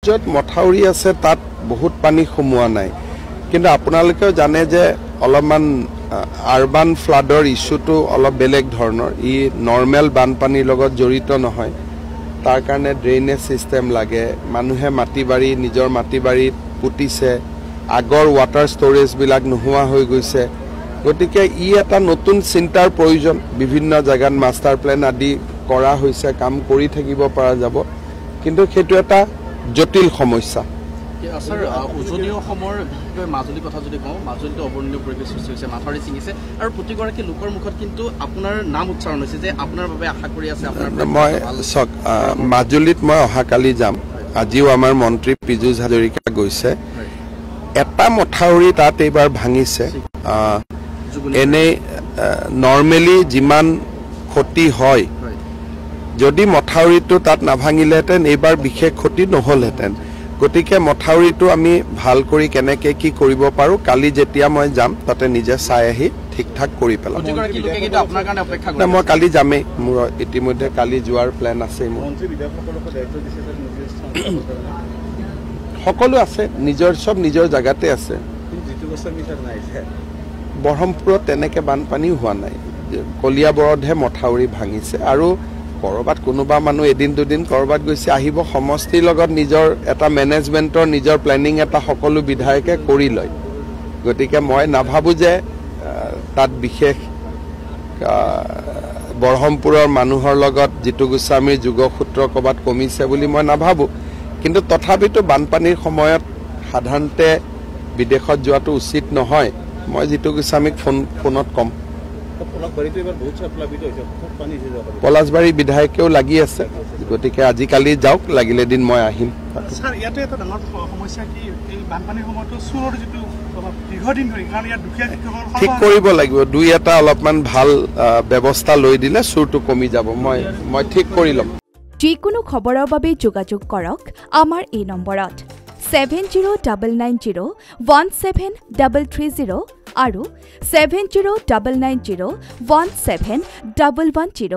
য'ত মথাউৰি আছে তাত বহুত পানী সোমোৱা নাই কিন্তু আপোনালোকেও জানে যে অলপমান আৰবান ফ্লাডৰ ইস্যুটো অলপ বেলেগ ধৰণৰ ই নৰ্মেল বানপানীৰ লগত জড়িত নহয় তাৰ কাৰণে ড্ৰেইনেজ সিস্টেম লাগে মানুহে মাটিবাৰী নিজৰ মাটিবাৰীত পুতিছে আগৰ ৱাটাৰ ষ্টৰেজ বিলাক নোহোৱা হৈ গৈছে গতিকে ই এটা নতুন চিন্তাৰ প্ৰয়োজন বিভিন্ন জায়গাত মাষ্টাৰ প্ল্যান আদি কৰা হৈছে কাম কৰি থাকিব পৰা যাব কিন্তু সেইটো এটা জটিল সমস্যা স্যাৰ উজনীয় সমৰ বিশেষকৈ মাজুলী কথা যদি কওঁ মাজুলীতে অবৰ্ণনীয় পৰিৱেশ সৃষ্টি হৈছে মাথাউৰি ছিঙিছে আৰু প্ৰতিগৰাকী লোকৰ মুখত কিন্তু আপোনাৰ নাম উচ্চাৰণ হৈছে যে আপোনাৰ বাবে আশা কৰি আছে আপোনাৰ মই চক মাজুলীত মই অহাকালি যাম আজিও আমাৰ মন্ত্ৰী পীযুষ হাজৰিকা গৈছে এটা মথাউৰি তাত এইবাৰ ভাঙিছে এনে নৰ্মেলি যিমান ক্ষতি হয় যদি মথাউৰিটো তাত নাভাঙিলেহেঁতেন এইবাৰ বিশেষ ক্ষতি নহ'লহেঁতেন গতিকে মথাউৰিটো আমি ভাল কৰি কেনেকে কি কৰিব পাৰো কালি যেতিয়া মই যাম তাতে নিজে চাই আহি ঠিক ঠাক কৰি পেলাম মই কালি যামেই মোৰ ইতিমধ্যে কালি যোৱাৰ প্লেন আছে সকলো আছে সব নিজৰ জাগাতে আছে ব্ৰহ্মপুৰত তেনেকে বানপানী হোৱা নাই কলিয়াবৰতহে মথাউৰি ভাঙিছে আৰু কৰবাত কোনোবা মানুহ এদিন দুদিন কৰবাত গৈছে আহিব সমষ্টিৰ লগত নিজৰ এটা মেনেজমেন্টৰ নিজৰ প্লেনিং এটা সকলো বিধায়কে কৰি লয় গতিকে মই নাভাবো যে তাত বিশেষ ব্ৰহ্মপুৰৰ মানুহৰ লগত জিতু গোস্বামীৰ যোগসূত্ৰ কৰবাত কমিছে বুলি মই নাভাবো কিন্তু তথাপিতো বানপানীৰ সময়ত সাধাৰণতে বিদেশত যোৱাটো উচিত নহয় মই জিতু গোস্বামীক ফোনত কম পলাশবাৰী বিধায়কেও লাগি আছে গতিকে আজিকালি যাওক লাগিলে দিন মই আহিম ঠিক কৰিব লাগিব দুই এটা অলপমান ভাল ব্যৱস্থা লৈ দিলে চুৰটো কমি যাব মই ঠিক কৰি ল'ম যিকোনো খবৰৰ বাবে যোগাযোগ কৰক আমাৰ এই নম্বৰত 7099017330 আৰু 7099017110